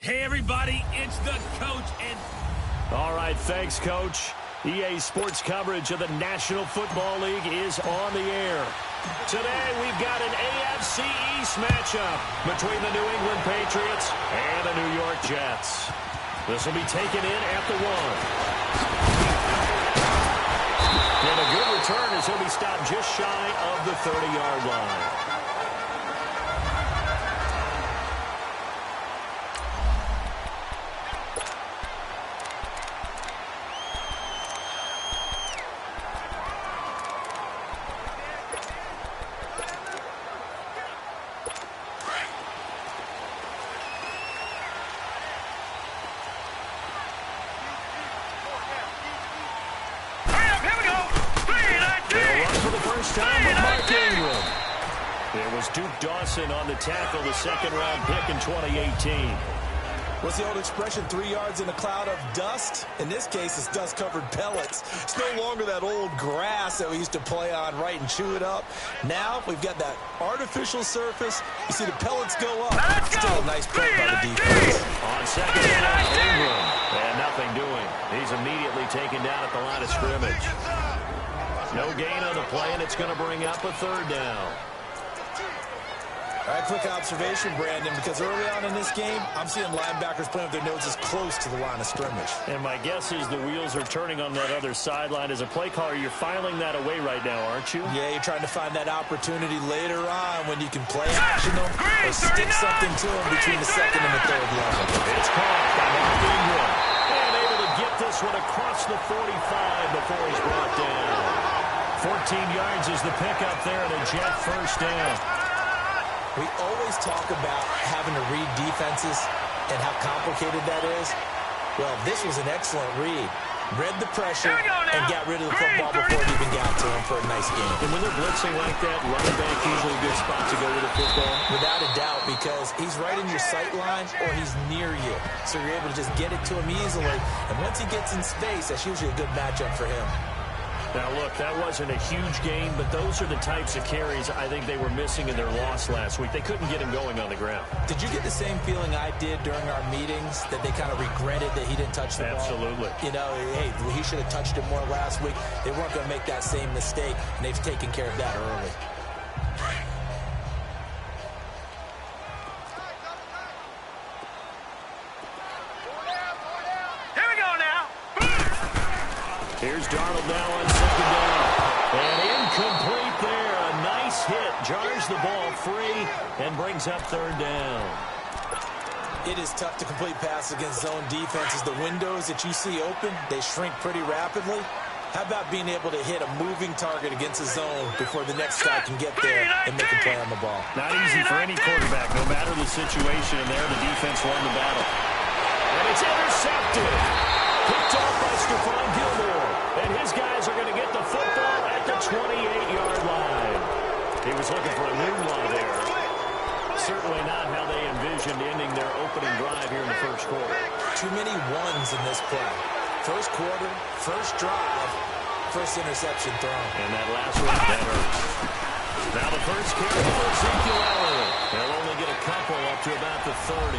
Hey, everybody, it's the coach, and... All right, thanks, Coach. EA Sports coverage of the National Football League is on the air. Today, we've got an AFC East matchup between the New England Patriots and the New York Jets. This will be taken in at the 1. And a good return as he'll be stopped just shy of the 30-yard line. On the tackle, the second-round pick in 2018. What's the old expression, 3 yards in a cloud of dust? In this case, it's dust-covered pellets. It's no longer that old grass that we used to play on, right, and chew it up. Now, we've got that artificial surface. You see the pellets go up. Still a nice play by the defense. On second down, Ingram. And nothing doing. He's immediately taken down at the line of scrimmage. No gain on the play, and it's going to bring up a third down. All right, quick observation, Brandon, because early on in this game, I'm seeing linebackers playing with their noses close to the line of scrimmage. And my guess is the wheels are turning on that other sideline. As a play caller, you're filing that away right now, aren't you? Yeah, you're trying to find that opportunity later on when you can play action them or stick something to them between the second and the third level. It's caught by Mark Ingram. And able to get this one across the 45 before he's brought down. 14 yards is the pickup there and a Jet first down. We always talk about having to read defenses and how complicated that is. Well, this was an excellent read. Read the pressure and got rid of the football before it even got to him for a nice game. And when they're blitzing like that, running back usually a good spot to go with the football? Without a doubt, because he's right in your sight line or he's near you. So you're able to just get it to him easily. And once he gets in space, that's usually a good matchup for him. Now, look, that wasn't a huge gain, but those are the types of carries I think they were missing in their loss last week. They couldn't get him going on the ground. Did you get the same feeling I did during our meetings, that they kind of regretted that he didn't touch the ball? Absolutely. You know, hey, he should have touched it more last week. They weren't going to make that same mistake, and they've taken care of that early. Here's Darnold now on second down. And incomplete there. A nice hit. Jars the ball free and brings up third down. It is tough to complete passes against zone defenses. The windows that you see open, they shrink pretty rapidly. How about being able to hit a moving target against a zone before the next guy can get there and make a play on the ball? Not easy for any quarterback, no matter the situation. And there, the defense won the battle. And it's intercepted. Picked off by Stephon Gilmore. And his guys are going to get the football at the 28-yard line. He was looking for a new one there. Certainly not how they envisioned ending their opening drive here in the first quarter. Too many ones in this play. First quarter, first drive, first interception thrown. And that last one, that hurts. Now the first carry for Ezekiel Elliott. They'll only get a couple up to about the 30.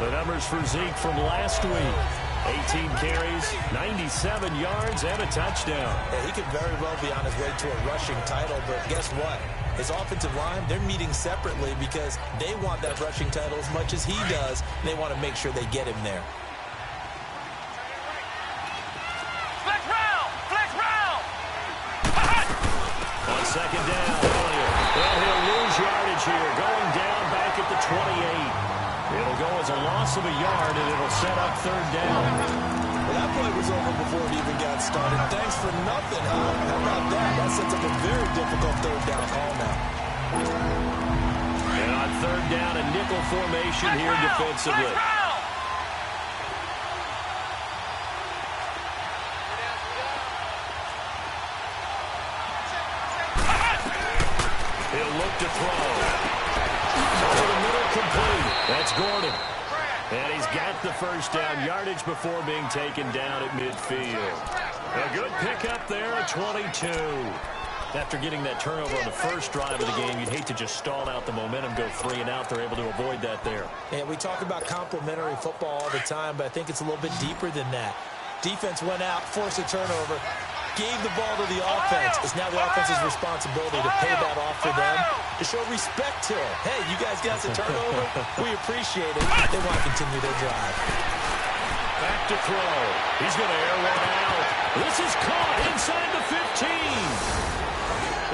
The numbers for Zeke from last week. 18 carries, 97 yards, and a touchdown. Yeah, he could very well be on his way to a rushing title, but guess what? His offensive line, they're meeting separately because they want that rushing title as much as he does, and they want to make sure they get him there. Flex round! On second down, Elliott. Well, he'll lose yardage here, going down back at the 28. It'll go as a loss of a yard, and it'll set up third down. Well, that play was over before it even got started. Thanks for nothing, huh? How about that? That sets up a very difficult third down call now. And on third down, a nickel formation here defensively. He'll look to throw. Over the middle, complete. That's Gordon. And he's got the first down yardage before being taken down at midfield. A good pickup there at 22. After getting that turnover on the first drive of the game, you'd hate to just stall out the momentum, go 3 and out. They're able to avoid that there. And we talk about complementary football all the time, but I think it's a little bit deeper than that. Defense went out, forced a turnover, gave the ball to the offense. It's now the offense's responsibility to pay that off for them, to show respect to it. Hey, you guys got the turnover? We appreciate it. They want to continue their drive. Back to throw. He's going to air one out. This is caught inside the 15.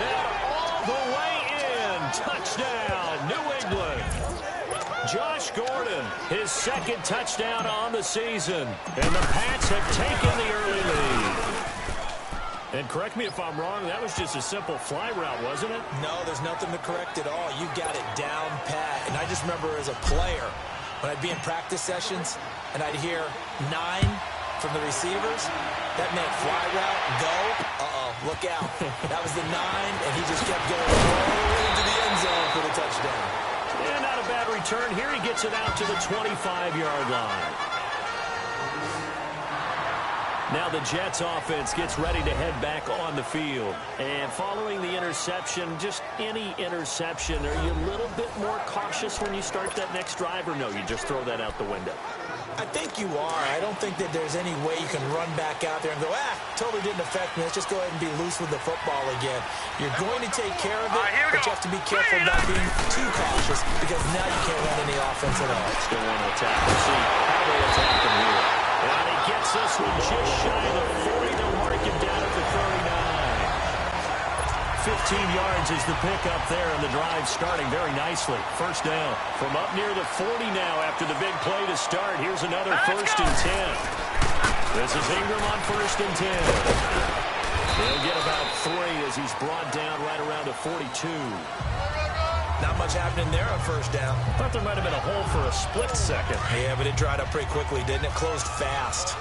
And all the way in. Touchdown, New England. Josh Gordon, his second touchdown on the season. And the Pats have taken the early lead. And correct me if I'm wrong, that was just a simple fly route, wasn't it? No, there's nothing to correct at all. You got it down pat. And I just remember as a player, when I'd be in practice sessions, and I'd hear 9 from the receivers, that meant fly route, go, look out. That was the 9, and he just kept going right into the end zone for the touchdown. And not a bad return. Here he gets it out to the 25-yard line. Now the Jets offense gets ready to head back on the field. And following the interception, just any interception, are you a little bit more cautious when you start that next drive, or no, you just throw that out the window? I think you are. I don't think that there's any way you can run back out there and go, totally didn't affect me. Let's just go ahead and be loose with the football again. You're going to take care of it, but you have to be careful about being too cautious because now you can't run any offense at all. Still want to attack. We'll see how they attack him here. And he gets this one just shy of the 40. They'll mark him down at the 39. 15 yards is the pickup there, and the drive starting very nicely. First down from up near the 40 now after the big play to start. Here's another 1st and 10. This is Ingram on 1st and 10. He'll get about 3 as he's brought down right around the 42. Not much happening there on first down. Thought there might have been a hole for a split second. Yeah, but it dried up pretty quickly, didn't it? Closed fast.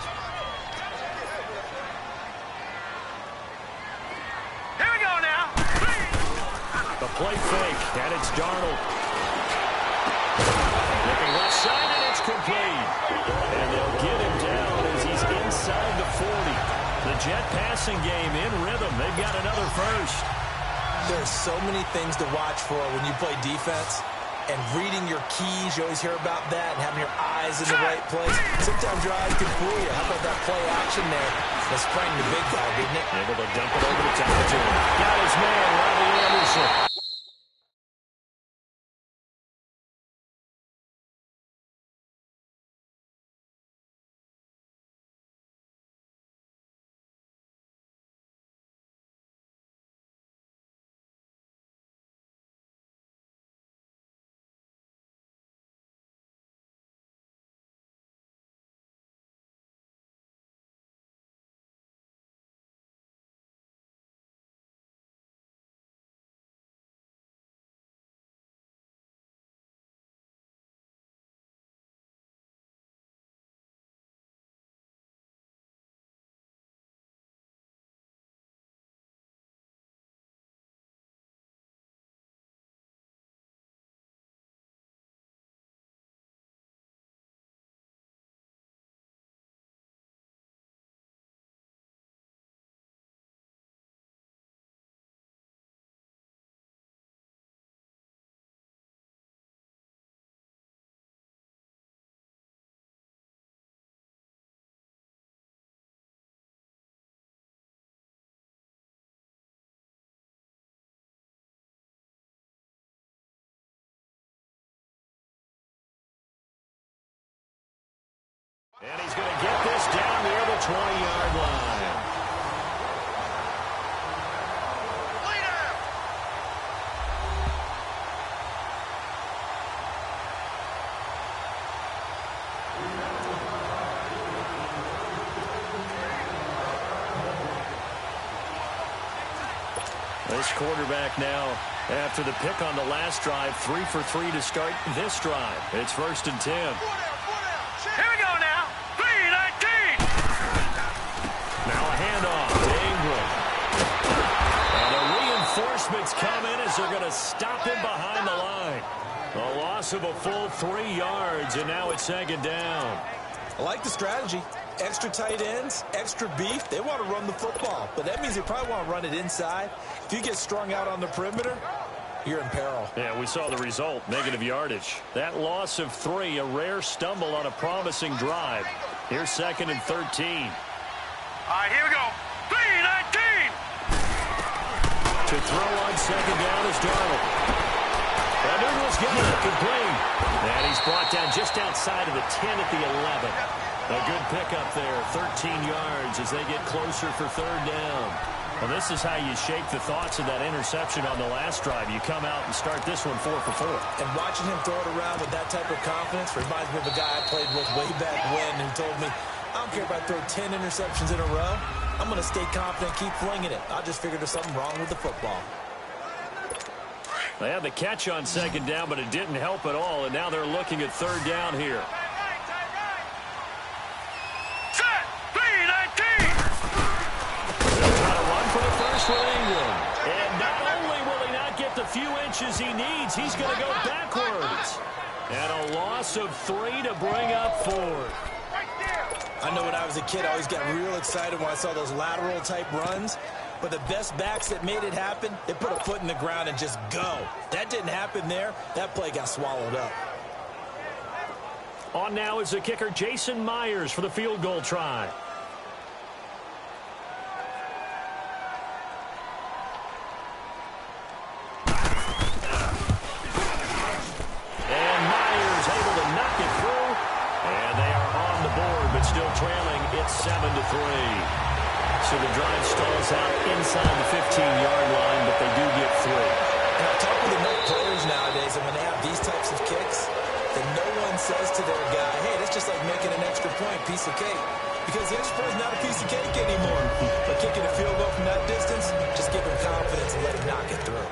Here we go now. The play fake, and it's Darnold. Looking left side, and it's complete. And they'll get him down as he's inside the 40. The Jet passing game in rhythm. They've got another first. There's so many things to watch for when you play defense, and reading your keys, you always hear about that, and having your eyes in the right place. Sometimes your eyes can fool you. How about that play action there? That sprang the big guy, didn't it? Able to dump it over the top to him. Got his man, Robbie Anderson. And he's going to get this down near the 20-yard line. This quarterback now, after the pick on the last drive, 3 for 3 to start this drive. It's 1st and 10. Here we go now. 3-19. Now a handoff to Ingram. And the reinforcements come in as they're going to stop him behind the line. A loss of a full 3 yards, and now it's 2nd down. I like the strategy. Extra tight ends, extra beef. They want to run the football, but that means they probably want to run it inside. If you get strung out on the perimeter, you're in peril. Yeah, we saw the result, negative yardage. That loss of 3, a rare stumble on a promising drive. Here's 2nd and 13. All right, here we go. 3-19. To throw on 2nd down is Darnold. And Douglas getting it complete. And he's brought down just outside of the 10 at the 11. A good pickup there, 13 yards as they get closer for 3rd down. Well, this is how you shake the thoughts of that interception on the last drive. You come out and start this one 4 for 4. And watching him throw it around with that type of confidence reminds me of a guy I played with way back when who told me, I don't care if I throw 10 interceptions in a row. I'm going to stay confident, keep flinging it. I just figured there's something wrong with the football. They had the catch on 2nd down, but it didn't help at all, and now they're looking at 3rd down here. Set. 3-19. They'll try to run for the first with Ingram. And not only will he not get the few inches he needs, he's going to go backwards. And a loss of 3 to bring up 4th. I know when I was a kid, I always got real excited when I saw those lateral type runs. But the best backs that made it happen, they put a foot in the ground and just go. That didn't happen there. That play got swallowed up. On now is the kicker, Jason Myers, for the field goal try. And Myers able to knock it through. And they are on the board, but still trailing. It's 7-3. So the drive stalls out inside the 15-yard line, but they do get 3. And I've talked with enough players nowadays, and when they have these types of kicks, then no one says to their guy, hey, that's just like making an extra point, piece of cake. Because the extra point is not a piece of cake anymore. But kicking a field goal from that distance, just give him confidence and let him knock it through.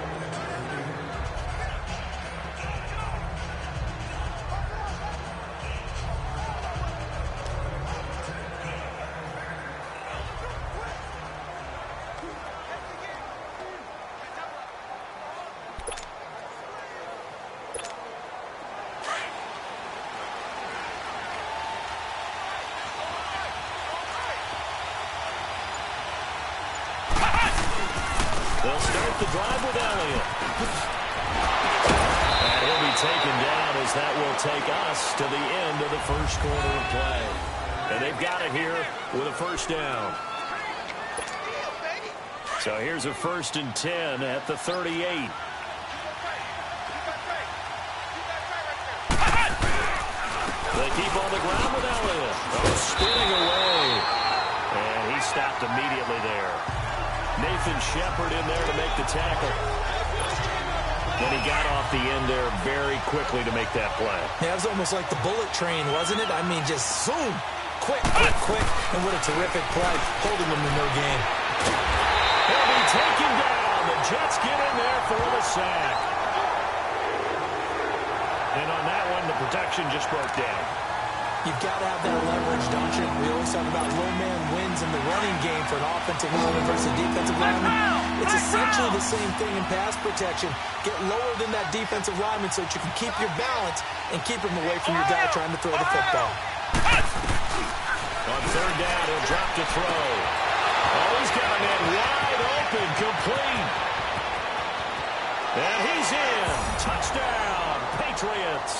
They'll start the drive with Elliott. And he'll be taken down as that will take us to the end of the first quarter of play. And they've got it here with a first down. So here's a 1st and 10 at the 38. They keep on the ground with Elliott. Oh, spinning away. And he stopped immediately there. Nathan Shepard in there to make the tackle. Then he got off the end there very quickly to make that play. Yeah, it was almost like the bullet train, wasn't it? I mean, just zoom. Quick, quick, quick. And what a terrific play, holding them in no game. He'll be taken down. The Jets get in there for the sack. And on that one, the protection just broke down. You've got to have that leverage, don't you? We always talk about low man wins in the running game for an offensive lineman versus defensive lineman. It's essentially the same thing in pass protection. Get lower than that defensive lineman so that you can keep your balance and keep him away from your guy trying to throw the football. On 3rd down, he'll drop to throw. Oh, he's got a man wide open, complete. And he's in. Touchdown, Patriots.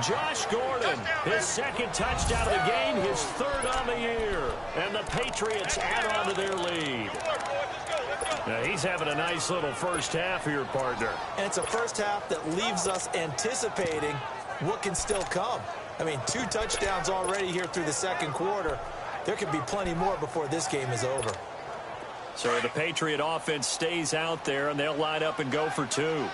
Josh Gordon, his 2nd touchdown of the game, his 3rd on the year. And the Patriots add on to their lead. Now, he's having a nice little first half here, partner. And it's a first half that leaves us anticipating what can still come. I mean, 2 touchdowns already here through the 2nd quarter. There could be plenty more before this game is over. So the Patriot offense stays out there, and they'll line up and go for 2.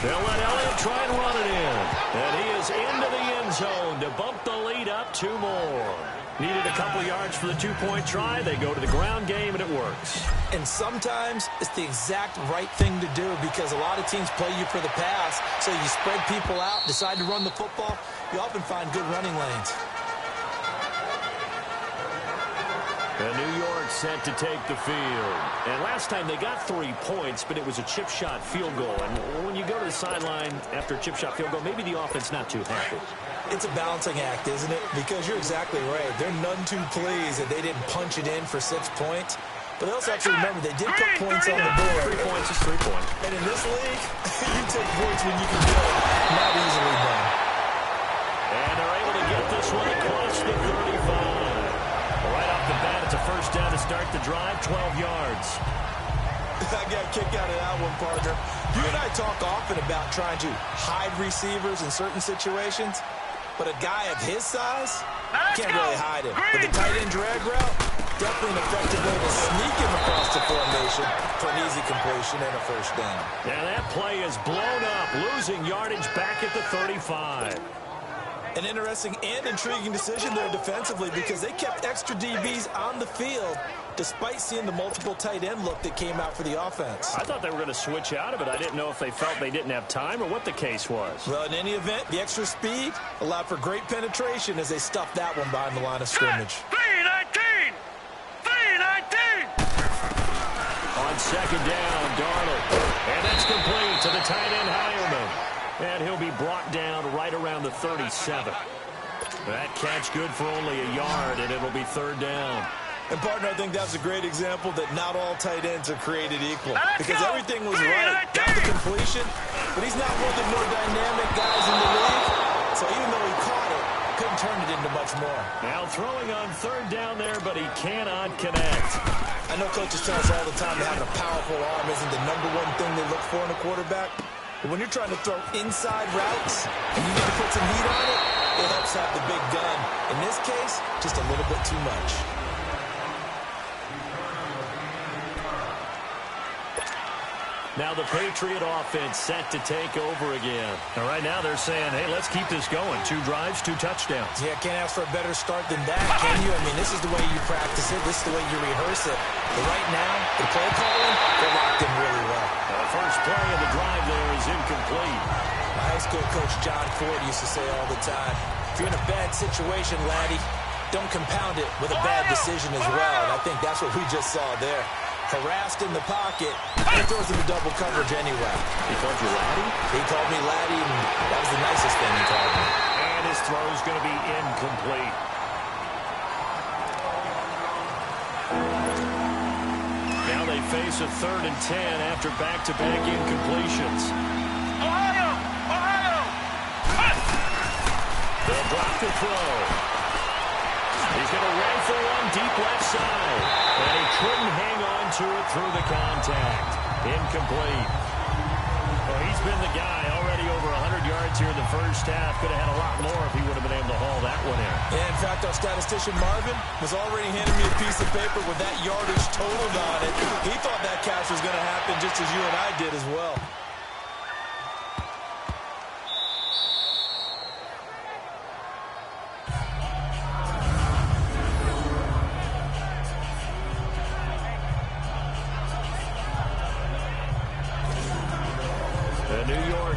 They'll let Elliott try and run it in. And he is into the end zone to bump the lead up 2 more. Needed a couple yards for the 2-point try. They go to the ground game, and it works. And sometimes it's the exact right thing to do because a lot of teams play you for the pass. So you spread people out, decide to run the football. You often find good running lanes. The New York York set to take the field. And last time they got 3 points, but it was a chip shot field goal. And when you go to the sideline after a chip shot field goal, maybe the offense not too happy. It's a balancing act, isn't it? Because you're exactly right. They're none too pleased that they didn't punch it in for 6 points. But they also have to remember they did put points on the board. 3 points is 3 points. And in this league, you take points when you can get it. Not easily done. And they're able to get this one across the 35. Right off the bat, it's a first down to start the drive, 12 yards. I got a kick out of that one, partner. You and I talk often about trying to hide receivers in certain situations, but a guy of his size can't really hide him. But the tight end drag route, definitely an effective way to sneak him across the formation for an easy completion and a first down. And that play is blown up, losing yardage back at the 35. An interesting and intriguing decision there defensively because they kept extra DBs on the field despite seeing the multiple tight end look that came out for the offense. I thought they were going to switch out of it. I didn't know if they felt they didn't have time or what the case was. Well, in any event, the extra speed allowed for great penetration as they stuffed that one behind the line of scrimmage. 3-19! 3-19! On second down, Darnold. And that's complete to the tight end, Hireman. And he'll be brought down right around the 37. That catch good for only a yard, and it'll be third down. And, partner, I think that's a great example that not all tight ends are created equal. Because everything was right. Got the completion, but he's not one of the more dynamic guys in the league. So even though he caught it, couldn't turn it into much more. Now throwing on third down there, but he cannot connect. I know coaches tell us all the time that having a powerful arm isn't the number one thing they look for in a quarterback. But when you're trying to throw inside routes and you need to put some heat on it, it helps have the big gun. In this case, just a little bit too much. Now the Patriot offense set to take over again. And right now they're saying, hey, let's keep this going. 2 drives, 2 touchdowns. Yeah, can't ask for a better start than that, can you? I mean, this is the way you practice it. This is the way you rehearse it. But right now, the play calling, they're locked in really well. The first play of the drive there is incomplete. My high school coach, John Ford, used to say all the time, if you're in a bad situation, laddie, don't compound it with a bad decision as well. And I think that's what we just saw there. Harassed in the pocket, he throws into double coverage anyway. He called you laddie? He called me laddie, and that was the nicest thing he called me. And his throw is going to be incomplete. Now they face a 3rd and 10 after back-to-back incompletions. Ohio! Ohio! They'll drop the throw. He's going to rifle one deep left side. And he couldn't hang on to it through the contact. Incomplete. Well, he's been the guy already over 100 yards here in the first half. Could have had a lot more if he would have been able to haul that one in. Yeah, in fact, our statistician Marvin was already handing me a piece of paper with that yardage totaled on it. He thought that catch was going to happen just as you and I did as well.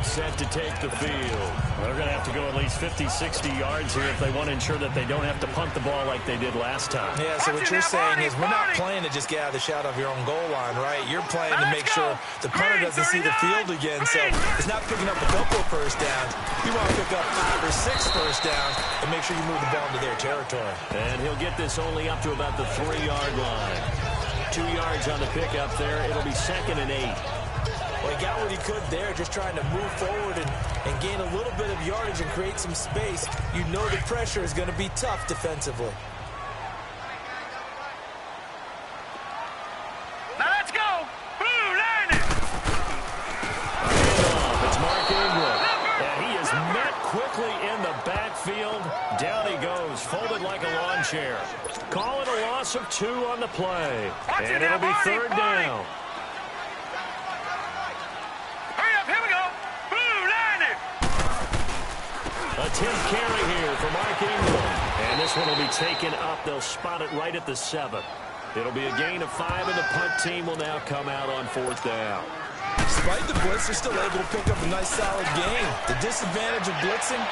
Set to take the field. They're going to have to go at least 50, 60 yards here if they want to ensure that they don't have to punt the ball like they did last time. Yeah, so what you're saying is we're not playing to just get out of the shadow of your own goal line, right? You're playing to make sure the punter doesn't see the field again, so it's not picking up a couple of first downs. You want to pick up 5 or 6 first downs and make sure you move the ball into their territory. And he'll get this only up to about the 3-yard line. 2 yards on the pickup there. It'll be 2nd and 8. Well, he got what he could there, just trying to move forward and gain a little bit of yardage and create some space. You know the pressure is going to be tough defensively. Now let's go! Blue Lightning! It's Mark Ingram. And he is met quickly in the backfield. Down he goes, folded like a lawn chair. Calling a loss of 2 on the play. And it'll be 3rd down. A 10th carry here for Mark Ingram. And this one will be taken up. They'll spot it right at the 7. It'll be a gain of 5, and the punt team will now come out on 4th down. Despite the blitz, they're still able to pick up a nice, solid gain. The disadvantage of blitzing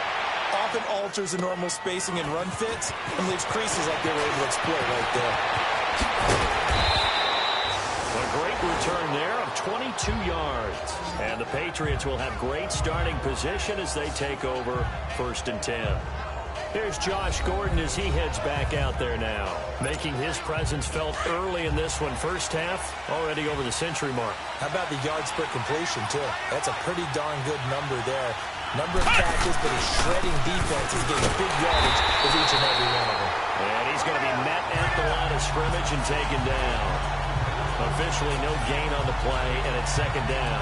often alters the normal spacing and run fits and leaves creases like they were able to exploit right there. A great return there of 22 yards. And the Patriots will have great starting position as they take over 1st and 10. Here's Josh Gordon as he heads back out there now, making his presence felt early in this one. First half, already over the century mark. How about the yards per completion, too? That's a pretty darn good number there. Number of catches, but his shredding defense is getting big yardage with each and every one of them. And he's going to be met at the line of scrimmage and taken down. Officially no gain on the play, and it's 2nd down.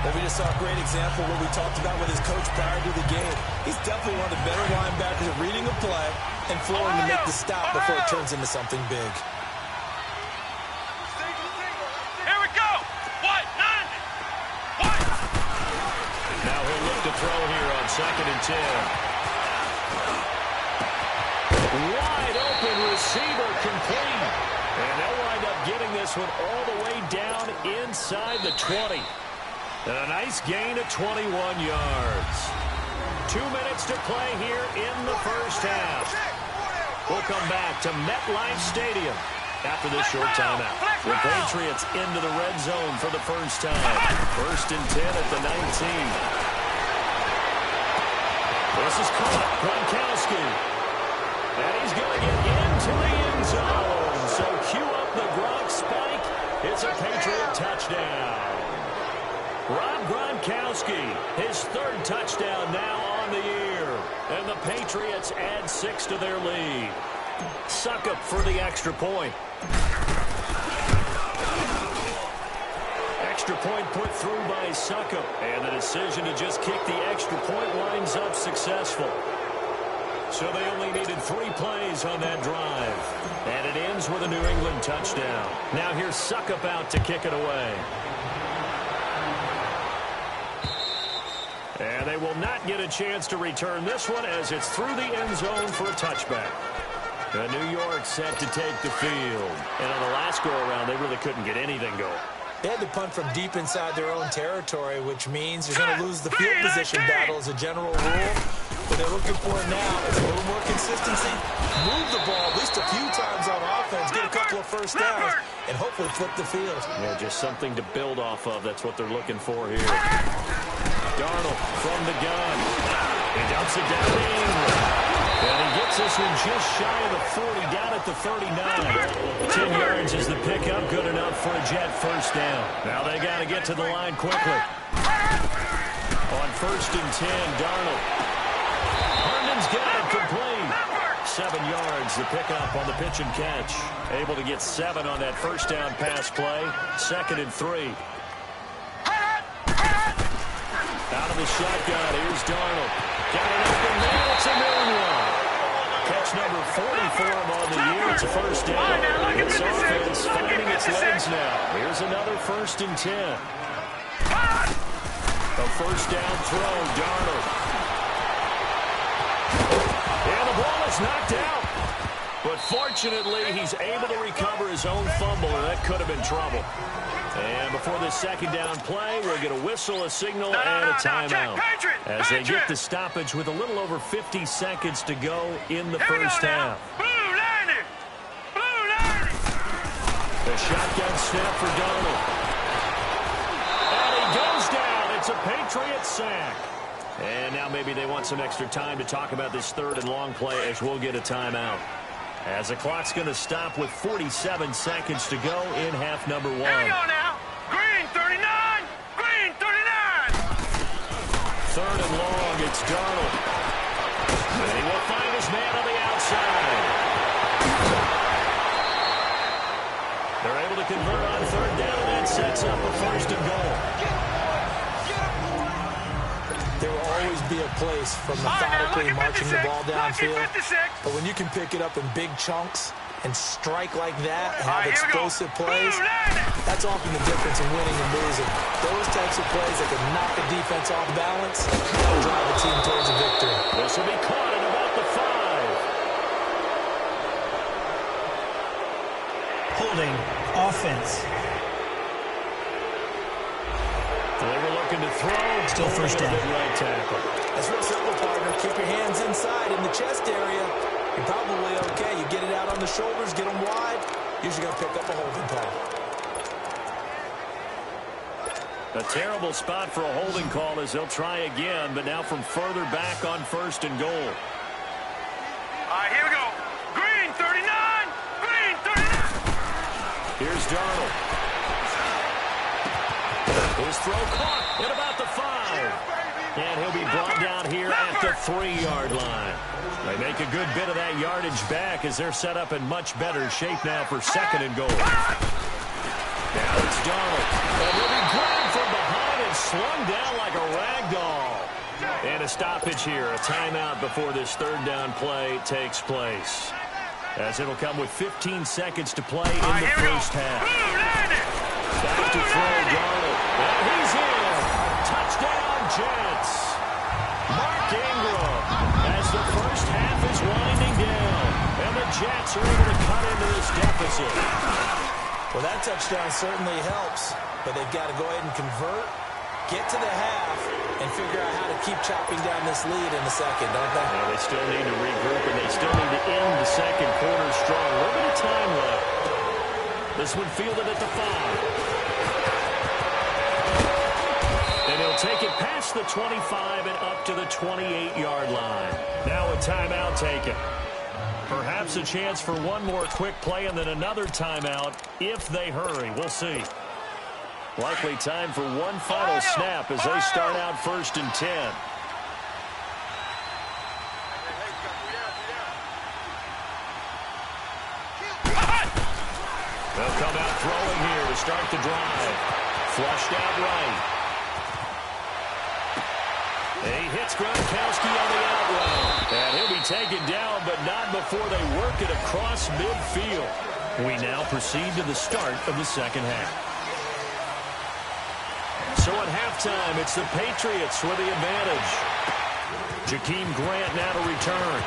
Well, we just saw a great example of what we talked about with his coach prior to the game. He's definitely one of the better linebackers at reading a play and flowing to make the stop before it turns into something big. Here we go. What? 9. What? Now he'll look to throw here on 2nd and 10. Wide open receiver complete. And they'll wind up getting this one all the way down inside the 20. And a nice gain of 21 yards. 2 minutes to play here in the first half. We'll come back to MetLife Stadium after this short timeout. The Patriots into the red zone for the first time. 1st and 10 at the 19. This is caught. Gronkowski. And he's going to get into the end zone. So cue up the Gronk spike. It's a Patriot touchdown. Rob Gronkowski, his 3rd touchdown now on the year. And the Patriots add 6 to their lead. Suckup for the extra point. Extra point put through by Suckup. And the decision to just kick the extra point winds up successful. So they only needed 3 plays on that drive. And it ends with a New England touchdown. Now here's Suckup out to kick it away. And they will not get a chance to return this one as it's through the end zone for a touchback. And New York set to take the field. And on the last go-around, they really couldn't get anything going. They had to punt from deep inside their own territory, which means they're going to lose the field position battle as a general rule. What they're looking for now is a little more consistency. Move the ball at least a few times on offense, get a couple of first downs, and hopefully flip the field. Yeah, just something to build off of. That's what they're looking for here. Darnold from the gun. He dumps it down to Ingram. And he gets this one just shy of the 40, down at the 39. 10 yards is the pickup, good enough for a Jet first down. Now they got to get to the line quickly. On 1st and 10, Darnold. Herndon's got it complete. 7 yards, the pickup on the pitch and catch. Able to get 7 on that first down pass play. 2nd and 3. Out of the shotgun, here's Darnold. Got it open man, it's a new one. Catch number 40 for him on the year. It's a first down. This offense finding its legs now. Here's another 1st and 10. A first down throw, Darnold. And the ball is knocked out. But fortunately, he's able to recover his own fumble, and that could have been trouble. And before this 2nd down play, we'll get a whistle, a signal, and a timeout. As they get the stoppage with a little over 50 seconds to go in the first half. The shotgun snap for Darnold. And he goes down. It's a Patriot sack. And now maybe they want some extra time to talk about this 3rd and long play as we'll get a timeout. As the clock's going to stop with 47 seconds to go in half number 1. Here we go now. Green 39. Green 39. 3rd and long, it's Darnold. And he will find his man on the outside. They're able to convert on 3rd down, and that sets up a 1st and goal. There will always be a place for methodically marching the ball downfield. But when you can pick it up in big chunks and strike like that, have explosive plays, that's often the difference in winning and losing. Those types of plays that can knock the defense off balance and drive a team towards a victory. This will be caught at about the 5. Holding offense. They were looking to throw. Still first down. Right tackle. That's real simple, partner. Keep your hands inside in the chest area. You're probably okay. You get it out on the shoulders, get them wide, usually going to pick up a holding call. A terrible spot for a holding call as they'll try again, but now from further back on 1st and goal. All right, here we go. Green 39. Green 39. Here's Darnold. His throw caught at about the 5. And he'll be brought down here at the 3-yard line. They make a good bit of that yardage back as they're set up in much better shape now for 2nd and goal. Now it's Darnold. And he'll be grabbed from behind and slung down like a rag doll. And a stoppage here, a timeout before this 3rd down play takes place. As it'll come with 15 seconds to play in the first half. Back to throw Darnold. And he's in. Touchdown, Jets. Mark Ingram as the first half is winding down. And the Jets are able to cut into this deficit. Well, that touchdown certainly helps, but they've got to go ahead and convert, get to the half, and figure out how to keep chopping down this lead in the second, don't they? Well, they still need to regroup, and they still need to end the second quarter strong. A little bit of time left. This one fielded at the 5. And he'll take it past the 25 and up to the 28-yard line. Now a timeout taken. Perhaps a chance for one more quick play and then another timeout if they hurry. We'll see. Likely time for one final snap as they start out 1st and 10. They'll come out throwing here to start the drive. Flushed out right. He hits Gronkowski on the out route. And he'll be taken down, but not before they work it across midfield. We now proceed to the start of the second half. So at halftime, it's the Patriots with the advantage. Jakeem Grant now to return.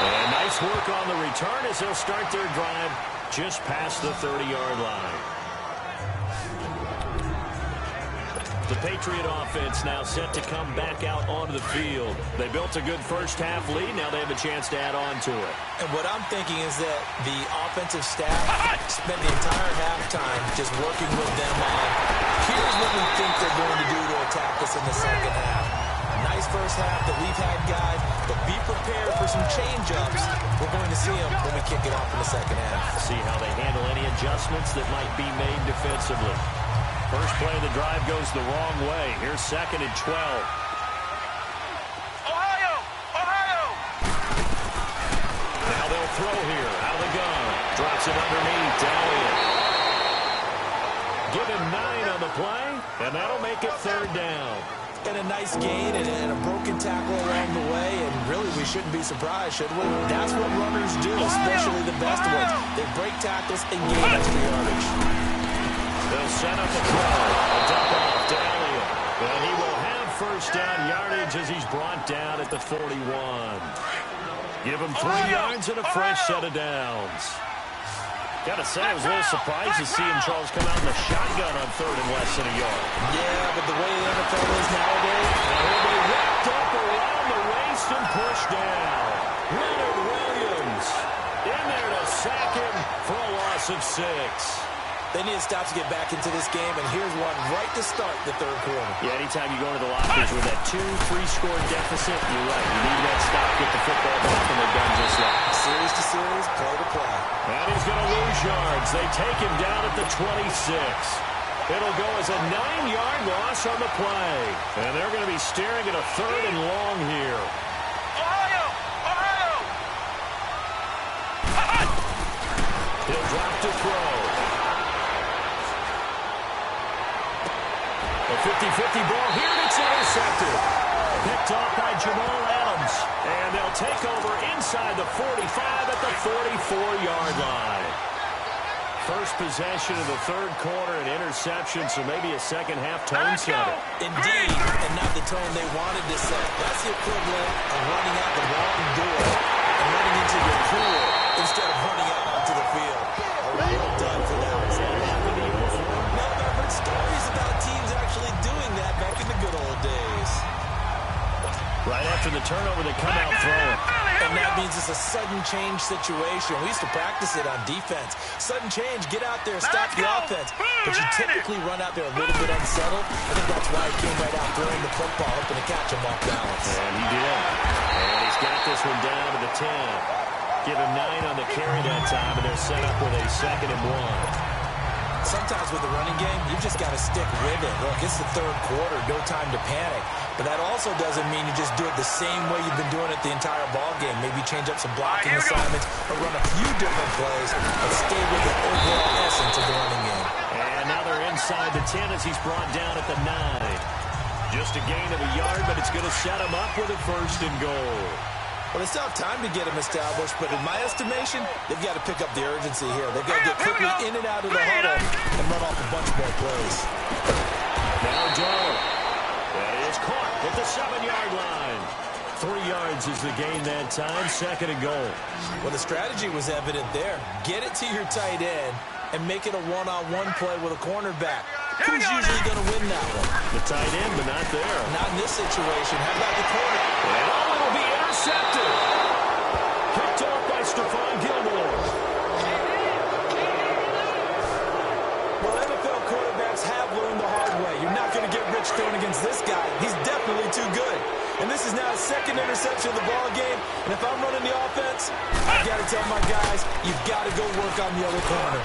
And nice work on the return as they'll start their drive just past the 30-yard line. The Patriot offense now set to come back out onto the field. They built a good first half lead. Now they have a chance to add on to it. And what I'm thinking is that the offensive staff spent the entire halftime just working with them on, here's what we think they're going to do to attack us in the second half. Nice first half that we've had, guys, but be prepared for some change-ups. We're going to see them when we kick it off in the second half. See how they handle any adjustments that might be made defensively. First play of the drive goes the wrong way. Here's 2nd and 12. Ohio! Ohio! Now they'll throw here out of the gun. Drops it underneath to Elliott. Give him 9 on the play, and that'll make it 3rd down. And a nice gain and a broken tackle along the way, and really we shouldn't be surprised, should we? That's what runners do, especially the best ones. They break tackles and gain extra yardage. They'll set up a throw. A dump off to Elliott. And he will have first down yardage as he's brought down at the 41. Give him 3 yards and a fresh set of downs. Gotta say, I was a little surprised to see him, Charles, come out in the shotgun on 3rd and less than a yard. Yeah, but the way the NFL is nowadays, he'll be wrapped up around the waist and pushed down. Leonard Williams in there to sack him for a loss of 6. They need to stop to get back into this game, and here's one right to start the 3rd quarter. Yeah, anytime you go into the lockers with that 2-3-score deficit, you're right. You need that stop, get the football back, and they've done just that. Series to series, play to play. And he's going to lose yards. They take him down at the 26. It'll go as a 9-yard loss on the play. And they're going to be staring at a 3rd and long here. Ohio! Ohio! He'll drop to throw. A 50-50 ball here, and it's intercepted. Picked off by Jamal Adams. And they'll take over inside the 45 at the 44-yard line. First possession of the 3rd quarter, an interception, so maybe a second-half tone setter. Indeed, and not the tone they wanted to set. That's the equivalent of running out the wrong door and running into your pool instead of running out onto the field. Well done for that. No, I've heard stories about teams actually doing that back in the good old days. Right after the turnover, they come out throwing. And that means it's a sudden change situation. We used to practice it on defense. Sudden change, get out there, stop the offense. But you typically run out there a little bit unsettled. I think that's why he came right out throwing the football, hoping to catch him off balance. And he did. And he's got this one down to the 10. Give him 9 on the carry that time, and they're set up with a 2nd and 1. Sometimes with the running game, you've just got to stick with it. Look, it's the third quarter, no time to panic. But that also doesn't mean you just do it the same way you've been doing it the entire ball game. Maybe change up some blocking assignments or run a few different plays, but stay with the overall essence of the running game. And now they're inside the 10 as he's brought down at the 9. Just a gain of a yard, but it's going to set him up with a 1st and goal. Well, they still have time to get him established, but in my estimation, they've got to pick up the urgency here. They've got to get quickly in and out of the huddle and run off a bunch more plays. Now Joe. That is caught at the 7-yard line. 3 yards is the gain that time, 2nd and goal. Well, the strategy was evident there. Get it to your tight end and make it a one-on-one play with a cornerback. Who's usually going to win that one? The tight end, but not there. Not in this situation. How about the corner? And it'll be intercepted. Picked off by Stephon Gilmore. Well, NFL quarterbacks have learned the hard way. You're not going to get rich throwing against this guy. He's definitely too good. And this is now his 2nd interception of the ball game. And if I'm running the offense, I've got to tell my guys, you've got to go work on the other corner.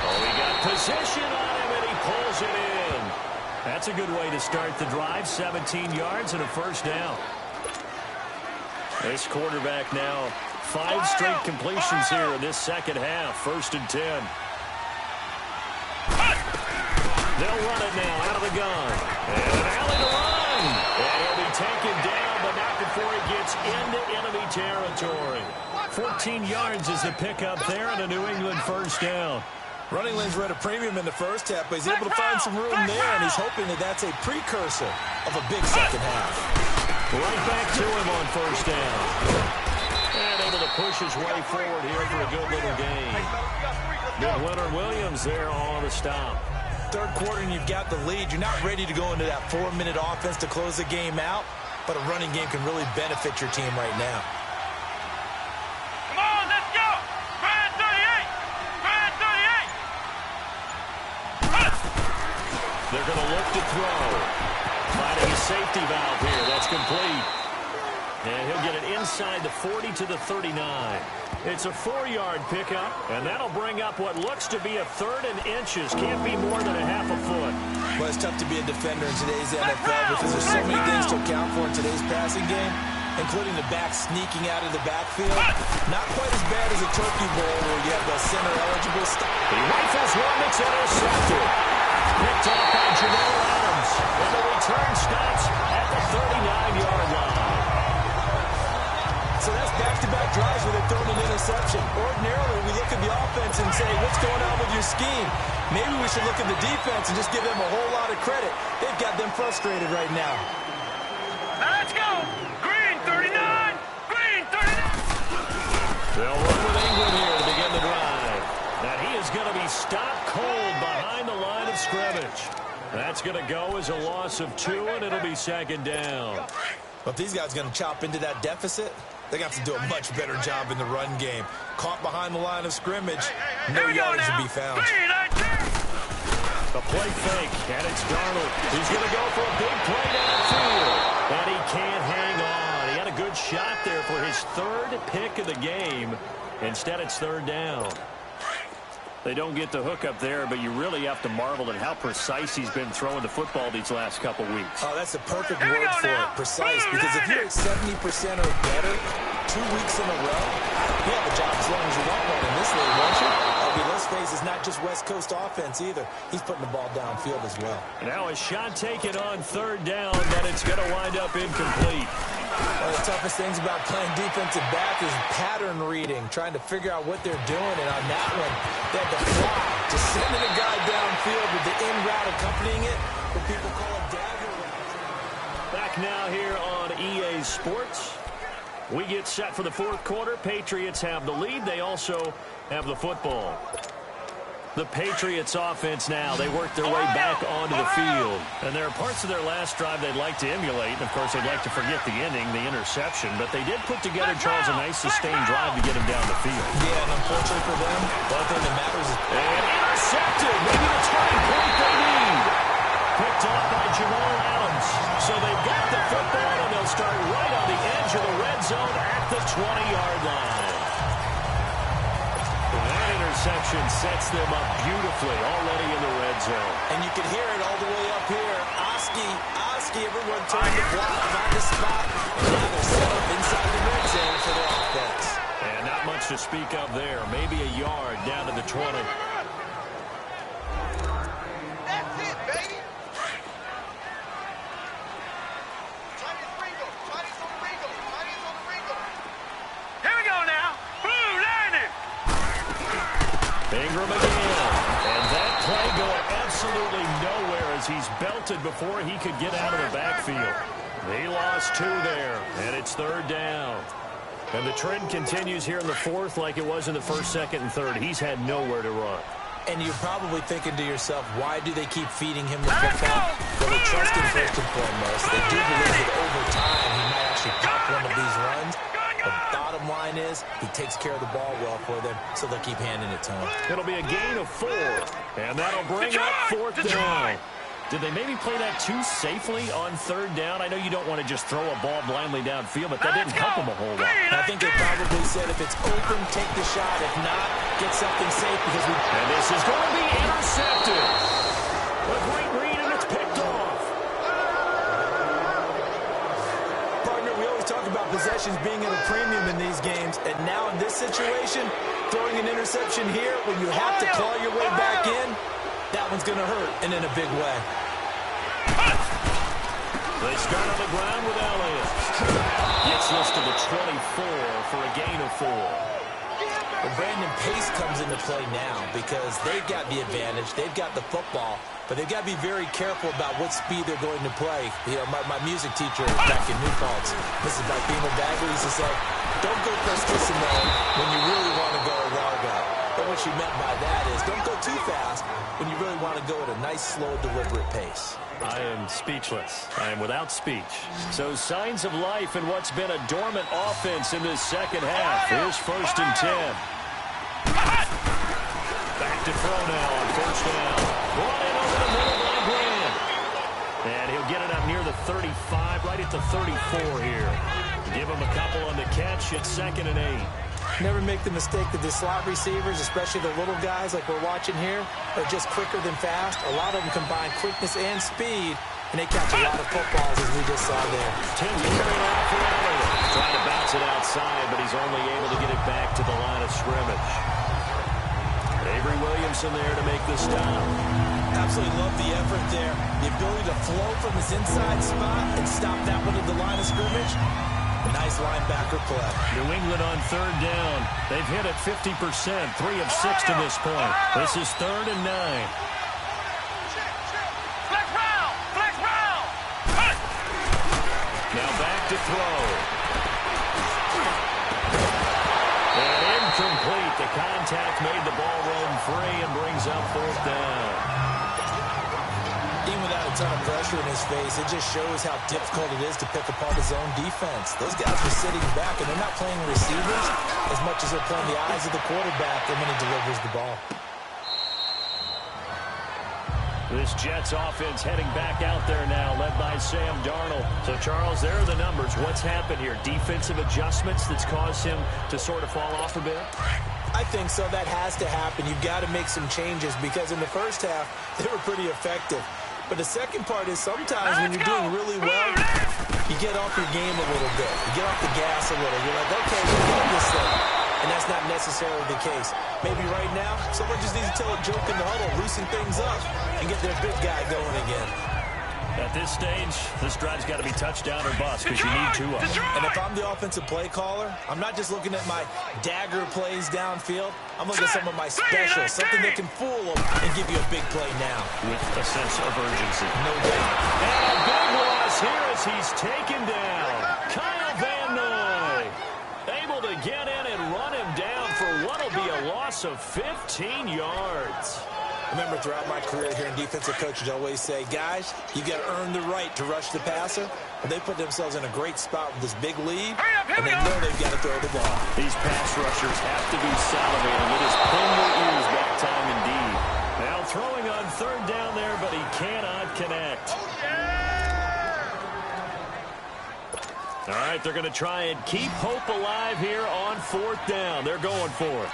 Oh, he got position on him, and he pulls it in. That's a good way to start the drive. 17 yards and a 1st down. This quarterback now 5 straight completions here in this 2nd half. 1st and 10. They'll run it now out of the gun. And an alley to run. And he'll be taken down, but not before he gets into enemy territory. 14 yards is the pickup there, and a New England 1st down. Running lanes were at a premium in the first half, but he's able to find some room there, and he's hoping that that's a precursor of a big 2nd half. Right back to him on 1st down. And able to push his way forward here for a good little gain. Good Leonard Williams there on the stop. Third quarter, and you've got the lead. You're not ready to go into that 4-minute offense to close the game out, but a running game can really benefit your team right now. Come on, let's go! Brad 38! Brad 38! They're going to look to throw. Finding a safety valve here. That's complete. And he'll get it inside the 40 to the 39. It's a 4-yard pickup, and that'll bring up what looks to be a 3rd and inches. Can't be more than a half a foot. Well, it's tough to be a defender in today's NFL because there's so many things to account for in today's passing game, including the back sneaking out of the backfield. Not quite as bad as a turkey bowl where you have the center-eligible stop. He rifles one that's intercepted. Picked off by Jamal Adams. And the return stops at the 39-yard line. So that's back-to-back drives where they've thrown an interception. Ordinarily, we look at the offense and say, what's going on with your scheme? Maybe we should look at the defense and just give them a whole lot of credit. They've got them frustrated right now. Now let's go! Green 39! Green 39! They'll run with England here to begin the drive. Now he is going to be stopped cold behind the line of scrimmage. That's going to go as a loss of 2, and it'll be 2nd down. But if these guys are going to chop into that deficit, they're going to have to do a much better job in the run game. Caught behind the line of scrimmage, no yardage to be found. The play fake, and it's Darnold. He's going to go for a big play downfield, and he can't hang on. He had a good shot there for his 3rd pick of the game. Instead, it's 3rd down. They don't get the hook up there, but you really have to marvel at how precise he's been throwing the football these last couple weeks. Oh, that's the perfect word for it, precise. Because if you're at 70% or better 2 weeks in a row, you have a job as long as you want one in this league, won't you? I mean, let's face it, it's not just West Coast offense either. He's putting the ball downfield as well. Now a shot taken on 3rd down, but it's going to wind up incomplete. One of the toughest things about playing defensive back is pattern reading, trying to figure out what they're doing. And on that one, they had to fly, just sending a guy downfield with the in route accompanying it, what people call a dagger route. Back now here on EA Sports. We get set for the 4th quarter. Patriots have the lead. They also have the football. The Patriots offense now. They work their way back onto the field. And there are parts of their last drive they'd like to emulate. And, of course, they'd like to forget the ending, the interception. But they did put together, Charles, a nice sustained drive to get him down the field. Yeah, and unfortunately for them, the only thing that matters is... And intercepted. Maybe the turning point they need. Picked off by Jamal Adams. So they've got the football, and they'll start right on the edge of the red zone at the 20-yard line. That interception sets them up beautifully already in the red zone. And you can hear it all the way up here. Oski, everyone turned the block, find the spot, and now they're set up inside the red zone for their offense. And not much to speak of there. Maybe a yard down to the 20. That's it, baby. Here we go now. Blue landing. Ingram again. And that play going absolutely nowhere as he's belted before he could get out of the backfield. They lost 2 there, and it's 3rd down. And the trend continues here in the 4th like it was in the 1st, 2nd, and 3rd. He's had nowhere to run. And you're probably thinking to yourself, why do they keep feeding him the football? Well, they trust him first and foremost. They do believe that over time he might actually pop one of these runs. The bottom line is he takes care of the ball well for them, so they'll keep handing it to him. It'll be a gain of 4, and that'll bring up 4th down. Did they maybe play that too safely on 3rd down? I know you don't want to just throw a ball blindly downfield, but that didn't help them a whole lot. I think they probably said if it's open, take the shot. If not, get something safe because we... And this is going to be intercepted. A great read, and it's picked off. Partner, we always talk about possessions being at a premium in these games, and now in this situation, throwing an interception here when you have to claw your way back in, that one's going to hurt, and in a big way. They start on the ground with Elliott. Gets this to the 24 for a gain of 4. Well, Brandon, pace comes into play now because they've got the advantage. They've got the football, but they've got to be very careful about what speed they're going to play. You know, my music teacher back in New Paltz, Mrs. Bagley Bagley, used to say, don't go Prestissimo when you really want to go Largo. But what she meant by that is don't go too fast when you really want to go at a nice, slow, deliberate pace. I am speechless. I am without speech. So signs of life in what's been a dormant offense in this second half. Here's 1st and 10. Back to throw now on 1st down. Brought in over the middle by Grant. And he'll get it up near the 35, right at the 34 here. Give him a couple on the catch. It's 2nd and 8. Never make the mistake that the slot receivers, especially the little guys like we're watching here, are just quicker than fast. A lot of them combine quickness and speed, and they catch a lot of footballs, as we just saw there. Tim's carrying out for Elliott. Trying to bounce it outside, but he's only able to get it back to the line of scrimmage. Avery Williamson there to make the stop. Absolutely love the effort there. The ability to flow from his inside spot and stop that one at the line of scrimmage. Nice linebacker play. New England on 3rd down. They've hit it 50%, 3 of 6 to this point. This is 3rd and 9. Flex round. Now back to throw. And incomplete. The contact made the ball roam free and brings up 4th down. Even without a ton of pressure in his face, it just shows how difficult it is to pick apart his own defense. Those guys are sitting back, and they're not playing receivers as much as they're playing the eyes of the quarterback and when he delivers the ball. This Jets offense heading back out there now, led by Sam Darnold. So, Charles, there are the numbers. What's happened here? Defensive adjustments that's caused him to sort of fall off a bit? I think so. That has to happen. You've got to make some changes because in the first half, they were pretty effective. But the second part is sometimes when you're doing really well, you get off your game a little bit. You get off the gas a little. You're like, okay, we're getting this thing. And that's not necessarily the case. Maybe right now, someone just needs to tell a joke in the huddle, loosen things up, and get their big guy going again. At this stage, this drive's got to be touchdown or bust because you need 2 of them. And if I'm the offensive play caller, I'm not just looking at my dagger plays downfield. I'm looking at some of my specials, something that can fool them and give you a big play now. With a sense of urgency. No doubt. And a big loss here as he's taken down. Kyle Van Noy able to get in and run him down for what will that'll be a loss of 15 yards. I remember throughout my career here in defensive coaches always say, guys, you got to earn the right to rush the passer. And they put themselves in a great spot with this big lead, and they know they've got to throw the ball. These pass rushers have to be salivating. It is pulling their ears that time indeed. Now throwing on third down there, but he cannot connect. All right, they're going to try and keep hope alive here on fourth down. They're going for it.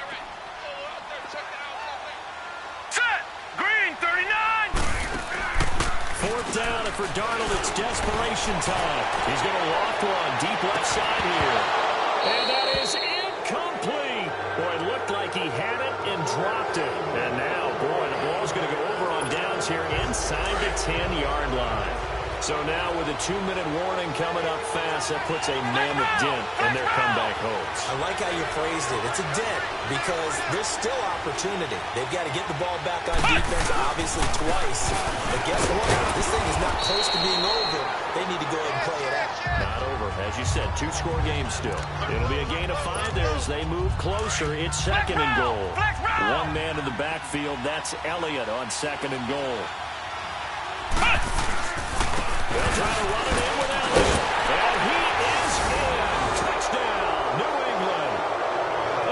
Set! Green, 39! Fourth down, and for Darnold, it's desperation time. He's going to loft one deep left side here. And that is incomplete. Boy, it looked like he had it and dropped it. And now, boy, the ball's going to go over on downs here inside the 10-yard line. So now with a 2-minute warning coming up fast, that puts a mammoth dent in their comeback hopes. I like how you phrased it. It's a dent because there's still opportunity. They've got to get the ball back on defense, obviously twice. But guess what? This thing is not close to being over. They need to go ahead and play it out. Not over. As you said, 2-score game still. It'll be a gain of 5 there as they move closer. It's second and goal. One man in the backfield. That's Elliott on second and goal. They'll try to run it in with Elliott. And he is in. Touchdown, New England.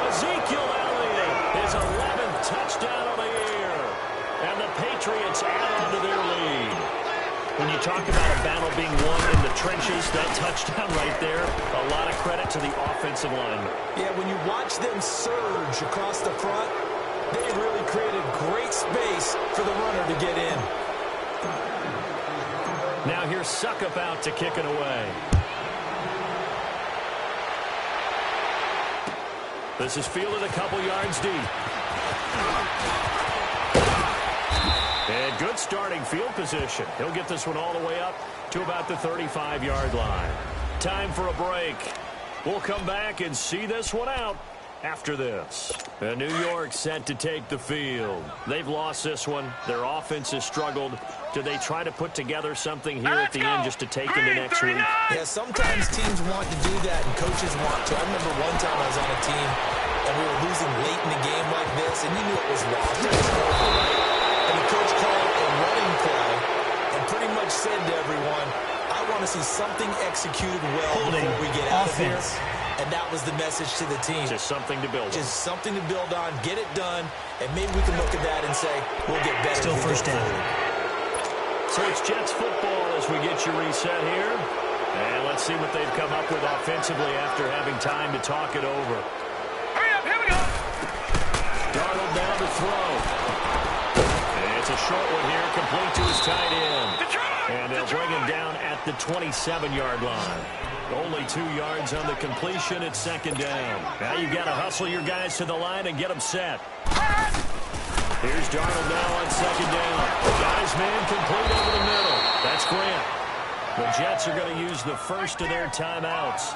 Ezekiel Elliott, his 11th touchdown of the year. And the Patriots add on to their lead. When you talk about a battle being won in the trenches, that touchdown right there, a lot of credit to the offensive lineman. Yeah, when you watch them surge across the front, they really created great space for the runner to get in. Now here's Suckup out to kick it away. This is fielded a couple yards deep. And good starting field position. He'll get this one all the way up to about the 35-yard line. Time for a break. We'll come back and see this one out after this. And New York set to take the field. They've lost this one. Their offense has struggled. Do they try to put together something here at the end just to take into next week? Yeah, sometimes teams want to do that and coaches want to. I remember one time I was on a team and we were losing late in the game like this, and you knew it was lost. It was over, right? And the coach called a running play and pretty much said to everyone, I want to see something executed well before we get out of here. And that was the message to the team. Just something to build on. Just something to build on, get it done, and maybe we can look at that and say, we'll get better. Still first down. So it's Jets football as we get you reset here. And let's see what they've come up with offensively after having time to talk it over. Hurry up, here we go. Darnold down to throw. And it's a short one here, complete to his tight end. And they'll bring him down at the 27-yard line. Only 2 yards on the completion. It's second down. Now you've got to hustle your guys to the line and get them set. Here's Darnold now on second down. Guys man complete over the middle. That's Grant. The Jets are going to use the first of their timeouts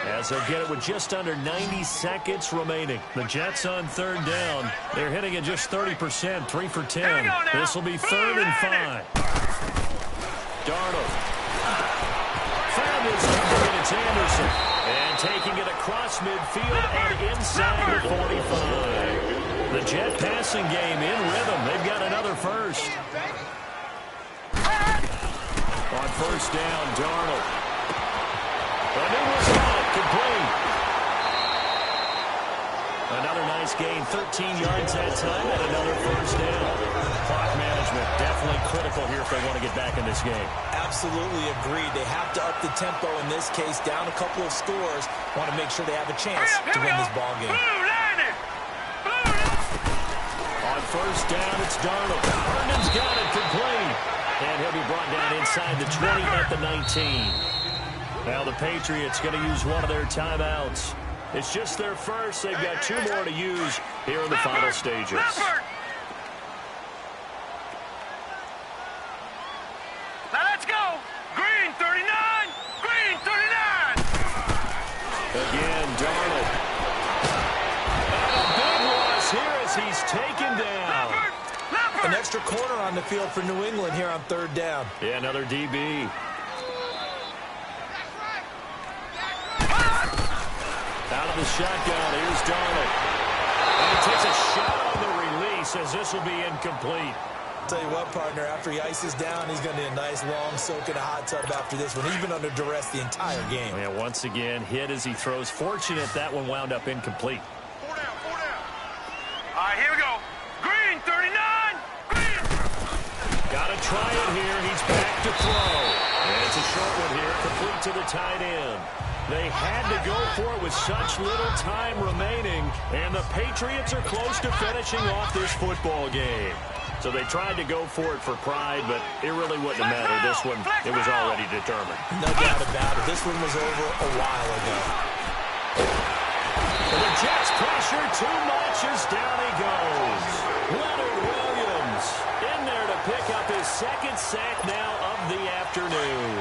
as they'll get it with just under 90 seconds remaining. The Jets on third down. They're hitting at just 30%, 3 for 10. This will be 3rd and 5. Darnold. Found his number, and it's Anderson. And taking it across midfield and inside the 45. The Jet passing game in rhythm. They've got another first. On first down, Darnold. And it was not complete. Another nice gain, 13 yards that time, and another first down. Clock management definitely critical here if they want to get back in this game. Absolutely agreed. They have to up the tempo in this case, down a couple of scores. Want to make sure they have a chance to win this ball game. On first down, it's Darnold. Herndon's got it complete. And he'll be brought down inside the 20 at the 19. Now the Patriots going to use one of their timeouts. It's just their first. They've got 2 more to use here in the final stages. Now let's go. Green 39. Green 39. Again, Darnold. And a big loss here as he's taken down. An extra corner on the field for New England here on third down. Yeah, another DB. Out of the shotgun, here's Darnold. And he takes a shot on the release as this will be incomplete. Tell you what, partner, after he ices down, he's going to need a nice long soak in a hot tub after this one. He's been under duress the entire game. Yeah, once again, hit as he throws. Fortunate that one wound up incomplete. 4 down, 4 down. All right, here we go. Green, 39. Green. Got to try it here. He's back to throw. And it's a short one here, complete to the tight end. They had to go for it with such little time remaining, and the Patriots are close to finishing off this football game. So they tried to go for it for pride, but it really wouldn't have mattered. This one, it was already determined. No doubt about it. This one was over a while ago. And the Jets pressure too much as down he goes. Leonard Williams in there to pick up his second sack now of the afternoon.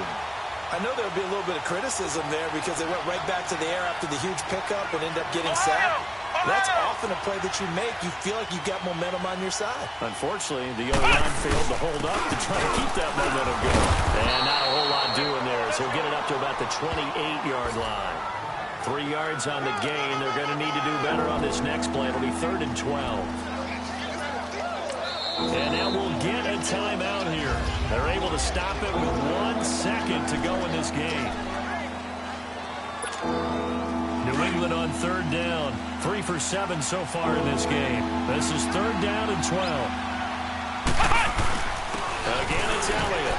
I know there'll be a little bit of criticism there because they went right back to the air after the huge pickup and ended up getting sacked. That's often a play that you make. You feel like you've got momentum on your side. Unfortunately, the O-line failed to hold up to try to keep that momentum going. And not a whole lot doing there, so he'll get it up to about the 28-yard line. 3 yards on the gain. They're going to need to do better on this next play. It'll be 3rd and 12. And now we'll get a timeout here. They're able to stop it with 1 second to go in this game. New England on 3rd down. 3 for 7 so far in this game. This is 3rd down and 12. Again, it's Elliott.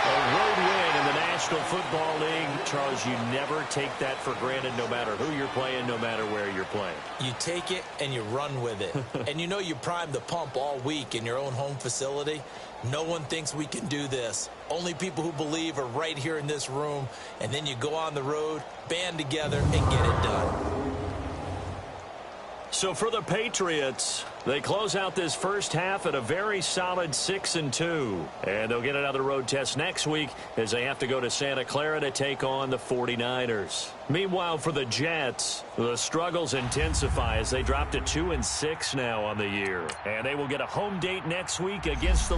A road win in the National Football League. Charles, you never take that for granted no matter who you're playing, no matter where you're playing. You take it and you run with it. And you know you primed the pump all week in your own home facility. No one thinks we can do this. Only people who believe are right here in this room. And then you go on the road, band together, and get it done. So for the Patriots, they close out this first half at a very solid 6-2. And they'll get another road test next week as they have to go to Santa Clara to take on the 49ers. Meanwhile, for the Jets, the struggles intensify as they drop to 2-6 now on the year. And they will get a home date next week against the